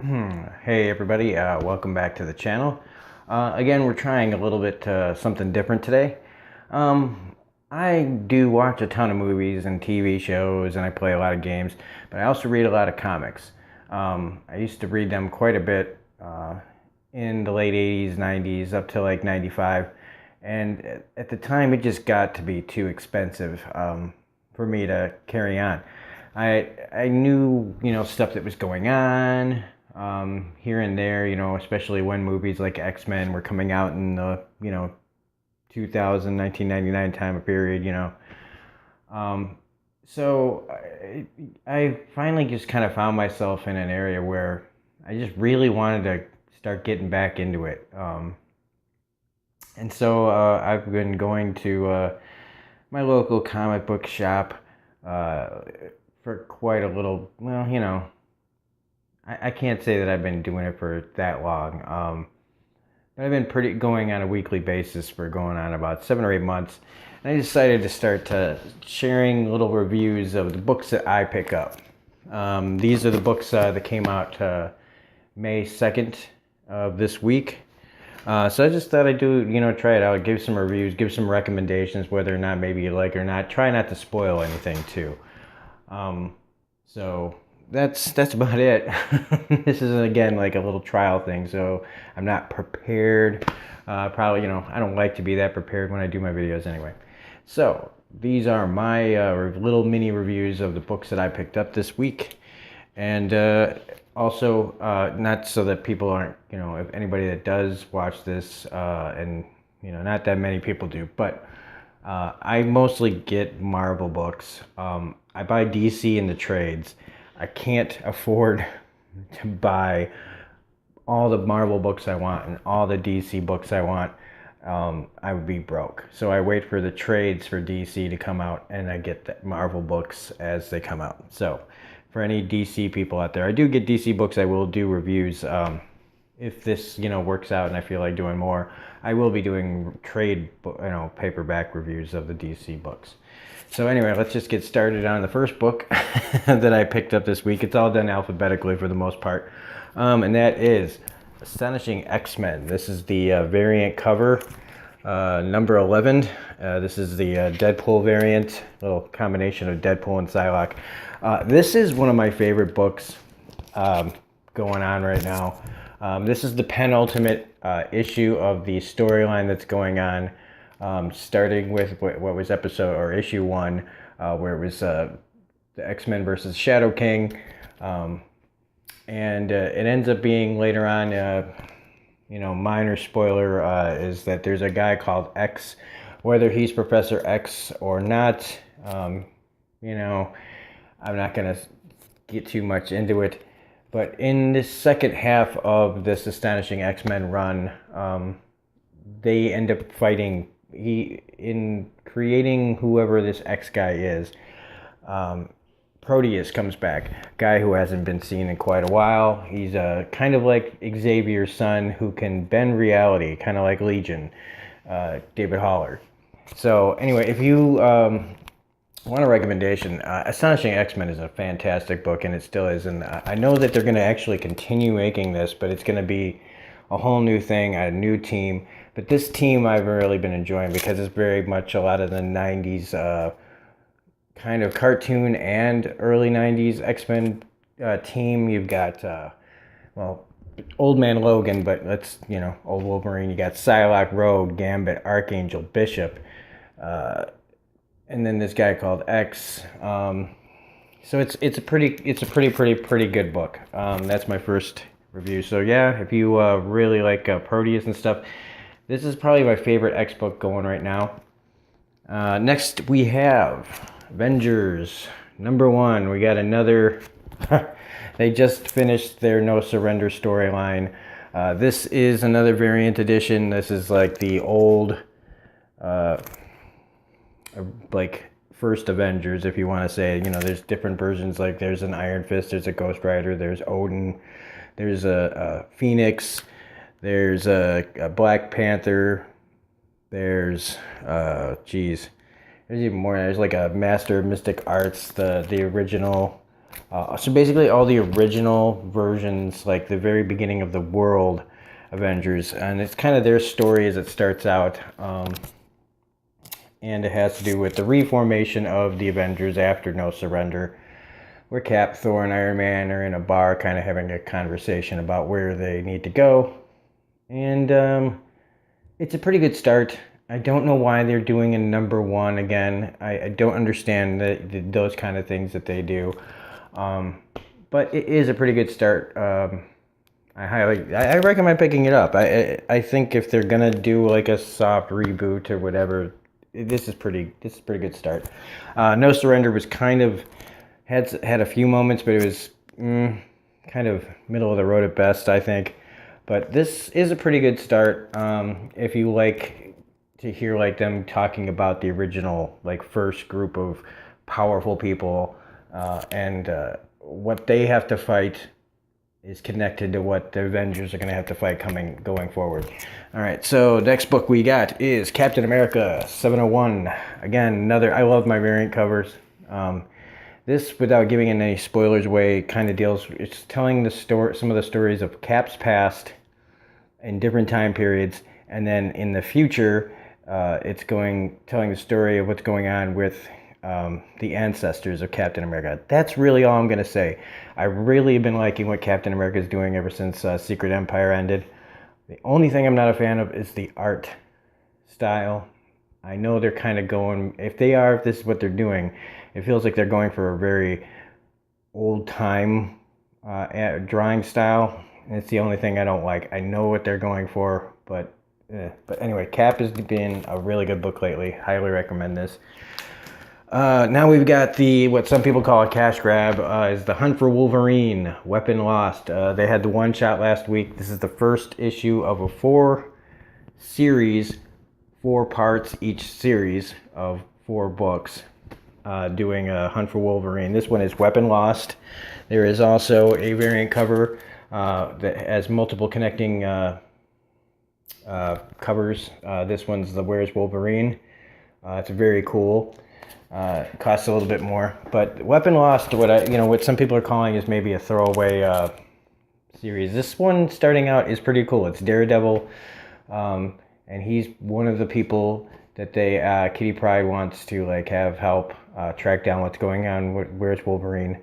Hey everybody, welcome back to the channel. Again, we're trying a little bit something different today. Um, I do watch a ton of movies and TV shows, and I play a lot of games, but I also read a lot of comics. I used to read them quite a bit in the late 80s, 90s, up to like 95, and at the time it just got to be too expensive for me to carry on. I knew, stuff that was going on here and there, especially when movies like X-Men were coming out in the, 2000, 1999 time of period, Um, so I finally just kind of found myself in an area where I just really wanted to start getting back into it. And so I've been going to my local comic book shop uh, for quite a little, well, I can't say that I've been doing it for that long. But I've been pretty going on a weekly basis for going on about 7 or 8 months. And I decided to start sharing little reviews of the books that I pick up. These are the books that came out May 2nd of this week. So I just thought I'd do, try it out, give some reviews, give some recommendations, whether or not maybe you like it or not. Try not to spoil anything too. Um, so that's about it. This is again like a little trial thing, so I'm not prepared. Probably, I don't like to be that prepared when I do my videos anyway. So these are my little mini reviews of the books that I picked up this week, and also not so that people aren't, if anybody that does watch this, and not that many people do, but I mostly get Marvel books. I buy DC in the trades. I can't afford to buy all the Marvel books I want and all the DC books I want. I would be broke. So I wait for the trades for DC to come out, and I get the Marvel books as they come out. So for any DC people out there, I do get DC books. I will do reviews. If this works out and I feel like doing more, I will be doing trade paperback reviews of the DC books. So anyway, let's just get started on the first book that I picked up this week. It's all done alphabetically for the most part, and that is Astonishing X-Men. This is the variant cover, number 11. This is the Deadpool variant, little combination of Deadpool and Psylocke. This is one of my favorite books going on right now. This is the penultimate issue of the storyline that's going on, starting with what was episode or issue 1, where it was the X-Men versus Shadow King, and it ends up being later on, minor spoiler, is that there's a guy called X, whether he's Professor X or not. I'm not gonna get too much into it. But in this second half of this Astonishing X-Men run, they end up fighting. In creating whoever this X guy is, Proteus comes back, guy who hasn't been seen in quite a while. He's kind of like Xavier's son who can bend reality, kind of like Legion, David Haller. So anyway, if you want a recommendation, Astonishing X-Men is a fantastic book, and it still is. And I know that they're going to actually continue making this, but it's going to be a whole new thing, a new team. But this team I've really been enjoying because it's very much a lot of the 90s kind of cartoon and early 90s X-Men team. You've got, Old Man Logan, but let's, Old Wolverine. You got Psylocke, Rogue, Gambit, Archangel, Bishop, and then this guy called X. So it's a pretty good book. That's my first review. So yeah, if you really like Proteus and stuff, this is probably my favorite X book going right now. Next we have Avengers number 1. We got another. They just finished their No Surrender storyline. This is another variant edition. This is like the old, like first Avengers, if you want to say. There's different versions. Like there's an Iron Fist, there's a Ghost Rider, there's Odin, there's a Phoenix, there's a Black Panther, there's there's even more. There's like a Master of Mystic Arts, the original So basically, all the original versions, like the very beginning of the World Avengers, and it's kind of their story as it starts out. And it has to do with the reformation of the Avengers after No Surrender, where Cap, Thor, and Iron Man are in a bar kind of having a conversation about where they need to go. And it's a pretty good start. I don't know why they're doing a number 1 again. I don't understand those kind of things that they do. But it is a pretty good start. I recommend picking it up. I think if they're gonna do like a soft reboot or whatever, this is pretty good start. No Surrender was kind of had a few moments, but it was kind of middle of the road at best, I think. But this is a pretty good start. If you like to hear like them talking about the original like first group of powerful people and what they have to fight is connected to what the Avengers are going to have to fight going forward. All right, so next book we got is Captain America 701. Again, I love my variant covers. This, without giving any spoilers away, kind of it's telling some of the stories of Cap's past in different time periods, and then in the future, it's telling the story of what's going on with the ancestors of Captain America. That's really all I'm going to say. I've really been liking what Captain America is doing ever since Secret Empire ended. The only thing I'm not a fan of is the art style. I know they're kind of going, if this is what they're doing, it feels like they're going for a very old time drawing style. And it's the only thing I don't like. I know what they're going for, but anyway, Cap has been a really good book lately. Highly recommend this. Now we've got what some people call a cash grab, is The Hunt for Wolverine, Weapon Lost. They had the one shot last week. This is the first issue of a 4 parts each series of 4 books, doing a Hunt for Wolverine. This one is Weapon Lost. There is also a variant cover that has multiple connecting covers. This one's the Where's Wolverine. It's very cool. It costs a little bit more, but Weapon Lost, what some people are calling is maybe a throwaway series. This one starting out is pretty cool. It's Daredevil, and he's one of the people that Kitty Pryde wants to have help track down what's going on. Where's Wolverine?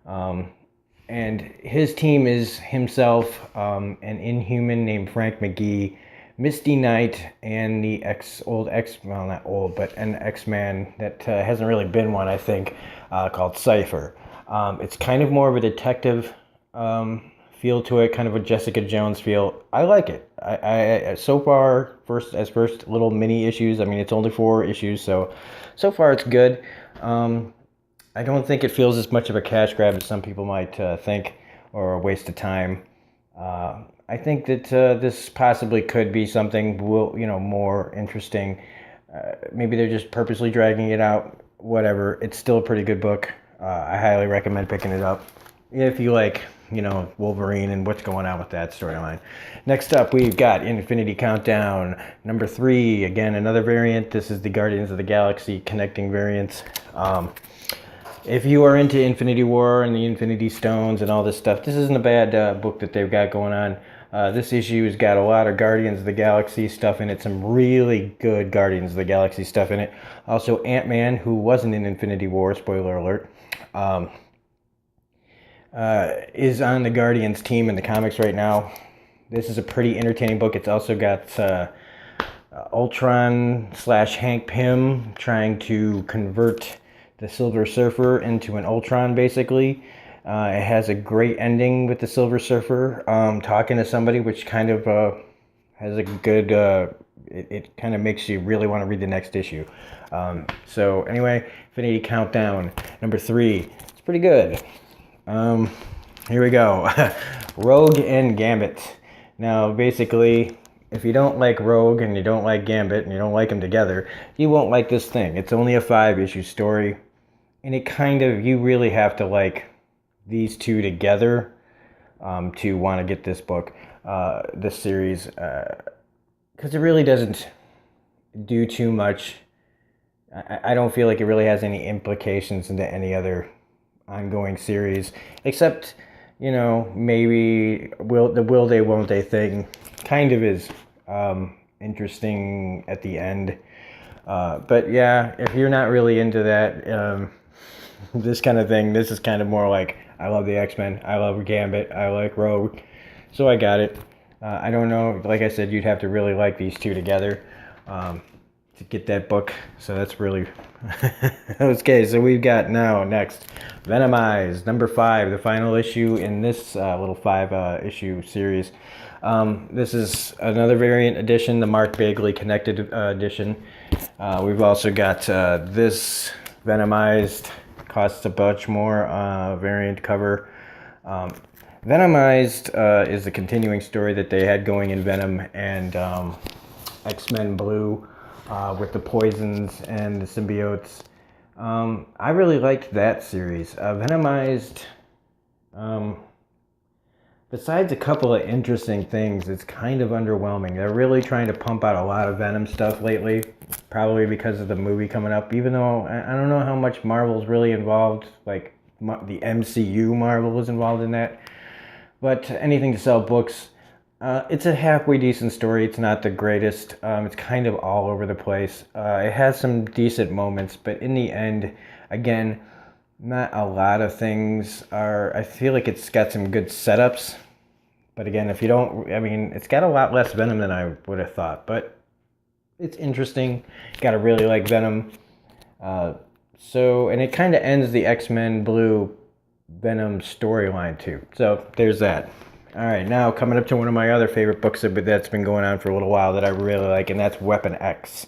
And his team is himself, an Inhuman named Frank McGee, Misty Knight, and the an X-Man that hasn't really been one, I think, called Cypher. It's kind of more of a detective feel to it, kind of a Jessica Jones feel. I like it. I so far, first little mini issues. I mean, it's only 4 issues, so far it's good. I don't think it feels as much of a cash grab as some people might think, or a waste of time. I think that this possibly could be something more interesting. Maybe they're just purposely dragging it out. Whatever. It's still a pretty good book. I highly recommend picking it up if you like, Wolverine and what's going on with that storyline. Next up, we've got Infinity Countdown number 3. Again, another variant. This is the Guardians of the Galaxy connecting variants. If you are into Infinity War and the Infinity Stones and all this stuff, this isn't a bad book that they've got going on. This issue has got a lot of Guardians of the Galaxy stuff in it, some really good Guardians of the Galaxy stuff in it. Also, Ant-Man, who wasn't in Infinity War, spoiler alert, is on the Guardians team in the comics right now. This is a pretty entertaining book. It's also got Ultron / Hank Pym trying to convert the Silver Surfer into an Ultron, basically. It has a great ending with the Silver Surfer talking to somebody, which kind of has a good, it kind of makes you really want to read the next issue. So anyway, Infinity Countdown number 3. It's pretty good. Here we go. Rogue and Gambit. Now, basically, if you don't like Rogue and you don't like Gambit and you don't like them together, you won't like this thing. It's only a 5-issue story, and you really have to like these two together to want to get this book, this series, because it really doesn't do too much. I don't feel like it really has any implications into any other ongoing series, except, you know, maybe will they, won't they thing kind of is interesting at the end. But yeah, if you're not really into that, this kind of thing, this is kind of more like, I love the X-Men, I love Gambit, I like Rogue, so I got it. I don't know, like I said, you'd have to really like these two together to get that book, so that's really... Okay, so we've got now next Venomized #5, the final issue in this little 5 issue series. This is another variant edition, the Mark Bagley connected edition. We've also got this Venomized, costs a bunch more, variant cover. Venomized is the continuing story that they had going in Venom and X-Men Blue, with the poisons and the symbiotes. I really liked that series. Venomized, besides a couple of interesting things, it's kind of underwhelming. They're really trying to pump out a lot of Venom stuff lately, probably because of the movie coming up, even though I don't know how much Marvel's really involved, like the MCU Marvel is involved in that. But anything to sell books. It's a halfway decent story. It's not the greatest. It's kind of all over the place. It has some decent moments, but in the end, again, not a lot of things are... I feel like it's got some good setups, but again, if you don't... I mean, it's got a lot less Venom than I would have thought, but it's interesting. Gotta really like Venom. And it kind of ends the X-Men Blue Venom storyline too. So there's that. All right, now coming up to one of my other favorite books that's been going on for a little while that I really like, and that's Weapon X,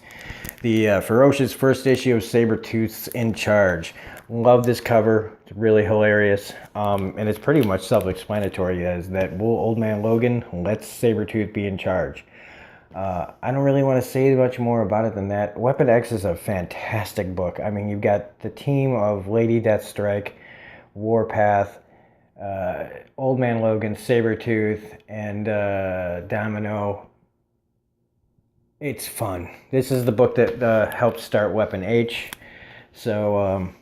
the Ferocious first issue of Sabretooth's In Charge. Love this cover. It's really hilarious, and it's pretty much self-explanatory, as that Old Man Logan lets Sabretooth be in charge. I don't really want to say much more about it than that. Weapon X is a fantastic book. I mean, you've got the team of Lady Deathstrike, Warpath, Old Man Logan, Sabretooth, and Domino. It's fun. This is the book that helped start Weapon H. So,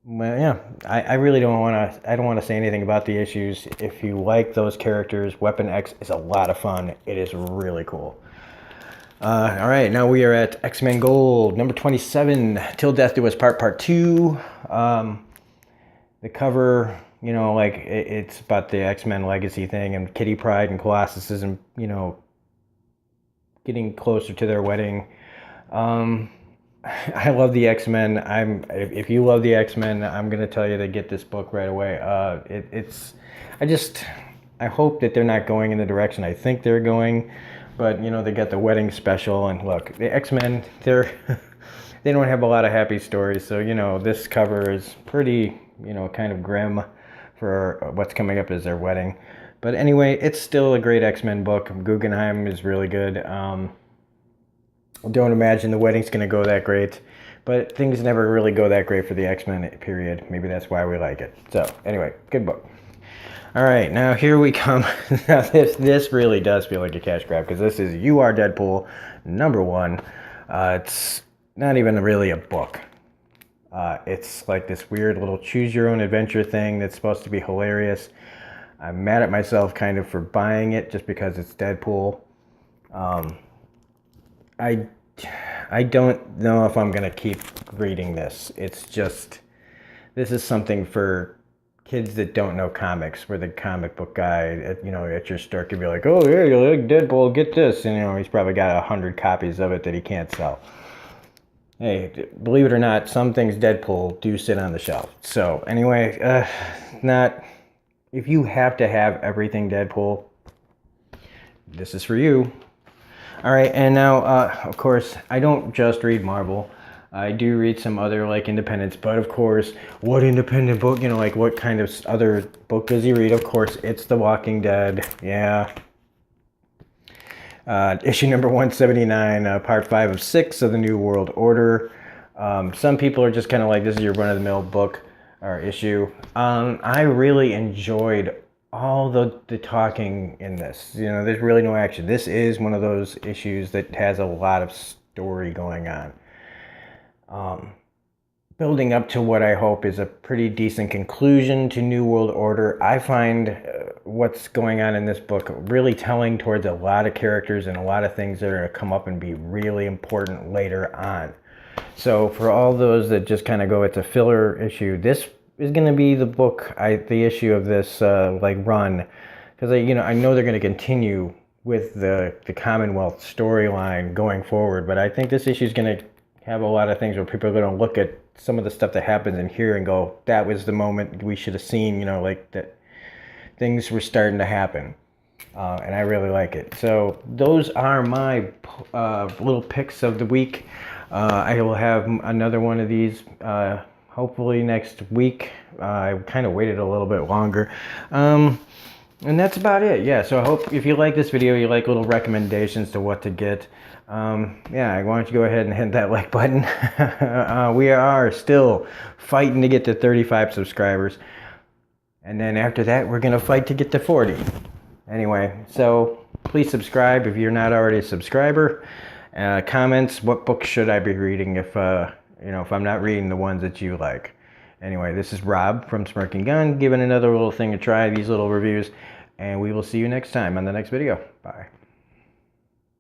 well, yeah, I really don't want to... I don't want to say anything about the issues. If you like those characters, Weapon X is a lot of fun. It is really cool. All right, now we are at X-Men Gold, number 27, Till Death Do Us Part 2. The cover, you know, like, it's about the X-Men legacy thing, and Kitty Pryde and Colossus is, you know, getting closer to their wedding. I love the X-Men. If you love the X-Men, I'm gonna tell you to get this book right away. I hope that they're not going in the direction I think they're going, but you know, they got the wedding special, and look, the X-Men, they don't have a lot of happy stories, so you know, this cover is pretty, you know, kind of grim for what's coming up as their wedding. But anyway, it's still a great X-Men book. Guggenheim is really good. Don't imagine the wedding's going to go that great, but things never really go that great for the X-Men, period. Maybe that's why we like it. So anyway, good book. All right, now here we come. Now this really does feel like a cash grab, because this is You Are Deadpool #1. It's not even really a book. It's like this weird little choose your own adventure thing that's supposed to be hilarious. I'm mad at myself kind of for buying it just because it's Deadpool. I don't know if I'm gonna keep reading this. It's just, this is something for kids that don't know comics, where the comic book guy at your store could be like, oh yeah, you like Deadpool, get this, and you know, he's probably got 100 copies of it that he can't sell. Hey, believe it or not, some things Deadpool do sit on the shelf. So anyway, if you have to have everything Deadpool, this is for you. All right, and now, of course, I don't just read Marvel. I do read some other, like, independents, but of course, what independent book, you know, like, what kind of other book does he read? Of course, it's The Walking Dead, yeah. Issue number 179, part 5 of 6 of the New World Order. Some people are just kind of like, this is your run-of-the-mill book or issue. I really enjoyed all the talking in this. You know, there's really no action. This is one of those issues that has a lot of story going on. building up to what I hope is a pretty decent conclusion to New World Order. I find what's going on in this book really telling towards a lot of characters and a lot of things that are going to come up and be really important later on. So for all those that just kind of go, it's a filler issue, this is going to be the book, the issue of this run, because I know they're going to continue with the Commonwealth storyline going forward, but I think this issue is going to have a lot of things where people are going to look at some of the stuff that happens in here and go, that was the moment we should have seen, like that things were starting to happen. And I really like it. So those are my little picks of the week. I will have another one of these hopefully next week. I kind of waited a little bit longer. And that's about it. Yeah, so I hope if you like this video, you like little recommendations to what to get. Yeah, why don't you go ahead and hit that like button. We are still fighting to get to 35 subscribers. And then after that, we're going to fight to get to 40. Anyway, so please subscribe if you're not already a subscriber. Comments, what books should I be reading if I'm not reading the ones that you like. Anyway, this is Rob from Smirking Gun, giving another little thing a try, these little reviews, and we will see you next time on the next video. Bye.